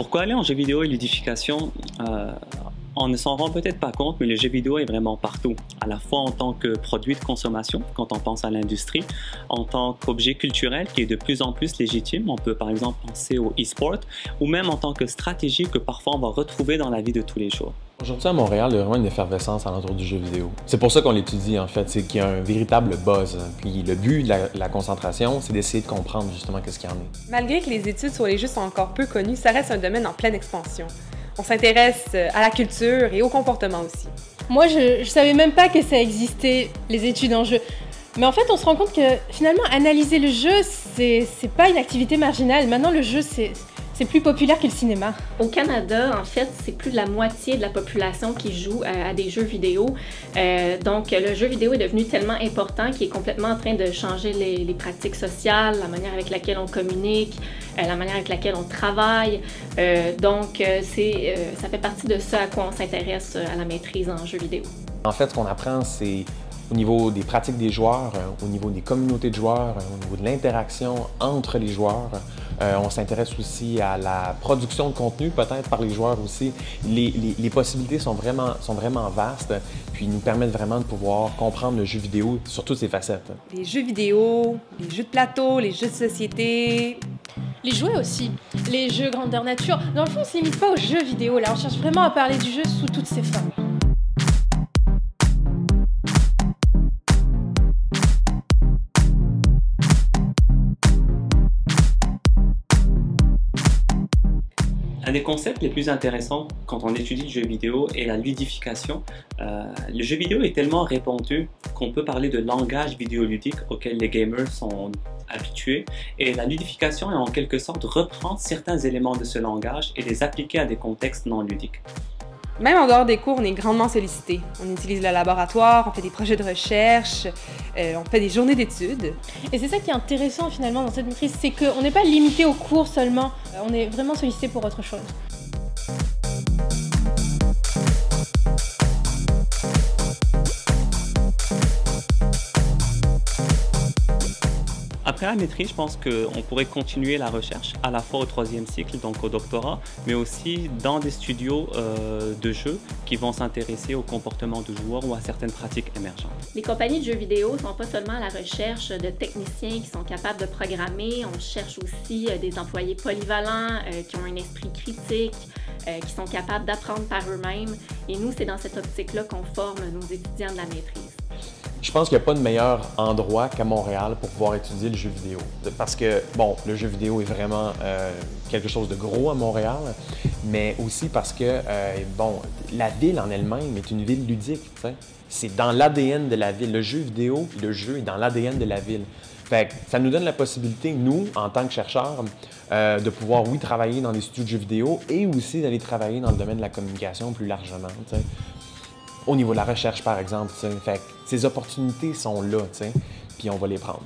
Pourquoi aller en jeu vidéo et ludification? On ne s'en rend peut-être pas compte, mais le jeu vidéo est vraiment partout, à la fois en tant que produit de consommation, quand on pense à l'industrie, en tant qu'objet culturel qui est de plus en plus légitime. On peut par exemple penser au e-sport, ou même en tant que stratégie que parfois on va retrouver dans la vie de tous les jours. Aujourd'hui à Montréal, il y a vraiment une effervescence alentour du jeu vidéo. C'est pour ça qu'on l'étudie en fait, c'est qu'il y a un véritable buzz. Puis le but de la concentration, c'est d'essayer de comprendre justement qu'est-ce qu'il y en est. Malgré que les études sur les jeux sont encore peu connues, ça reste un domaine en pleine expansion. On s'intéresse à la culture et au comportement aussi. Moi, je savais même pas que ça existait, les études en jeu. Mais en fait, on se rend compte que finalement, analyser le jeu, c'est pas une activité marginale. Maintenant, le jeu, c'est plus populaire que le cinéma. Au Canada, en fait, c'est plus de la moitié de la population qui joue à des jeux vidéo. Donc, le jeu vidéo est devenu tellement important qu'il est complètement en train de changer les pratiques sociales, la manière avec laquelle on communique, la manière avec laquelle on travaille. Donc, ça fait partie de ça à quoi on s'intéresse à la maîtrise en jeu vidéo. En fait, ce qu'on apprend, c'est au niveau des pratiques des joueurs, au niveau des communautés de joueurs, au niveau de l'interaction entre les joueurs. On s'intéresse aussi à la production de contenu, peut-être par les joueurs aussi. Les possibilités sont vraiment vastes, puis ils nous permettent vraiment de pouvoir comprendre le jeu vidéo sur toutes ses facettes. Les jeux vidéo, les jeux de plateau, les jeux de société. Les jouets aussi, les jeux grandeur nature. Dans le fond, on ne se limite pas aux jeux vidéo, là. On cherche vraiment à parler du jeu sous toutes ses formes. Un des concepts les plus intéressants quand on étudie le jeu vidéo est la ludification. Le jeu vidéo est tellement répandu qu'on peut parler de langage vidéoludique auquel les gamers sont habitués. Et la ludification est en quelque sorte reprendre certains éléments de ce langage et les appliquer à des contextes non ludiques. Même en dehors des cours, on est grandement sollicité. On utilise le laboratoire, on fait des projets de recherche, on fait des journées d'études. Et c'est ça qui est intéressant finalement dans cette maîtrise, c'est qu'on n'est pas limité aux cours seulement, on est vraiment sollicité pour autre chose. Après la maîtrise, je pense qu'on pourrait continuer la recherche à la fois au troisième cycle, donc au doctorat, mais aussi dans des studios de jeux qui vont s'intéresser au comportement du joueur ou à certaines pratiques émergentes. Les compagnies de jeux vidéo ne sont pas seulement à la recherche de techniciens qui sont capables de programmer, on cherche aussi des employés polyvalents qui ont un esprit critique, qui sont capables d'apprendre par eux-mêmes. Et nous, c'est dans cette optique-là qu'on forme nos étudiants de la maîtrise. Je pense qu'il n'y a pas de meilleur endroit qu'à Montréal pour pouvoir étudier le jeu vidéo. Parce que, bon, le jeu vidéo est vraiment quelque chose de gros à Montréal, mais aussi parce que, bon, la ville en elle-même est une ville ludique, tu sais. C'est dans l'ADN de la ville. Le jeu vidéo et le jeu est dans l'ADN de la ville. Fait que ça nous donne la possibilité, nous, en tant que chercheurs, de pouvoir, oui, travailler dans des studios de jeux vidéo et aussi d'aller travailler dans le domaine de la communication plus largement, tu sais. Au niveau de la recherche, par exemple, fait que ces opportunités sont là, puis on va les prendre.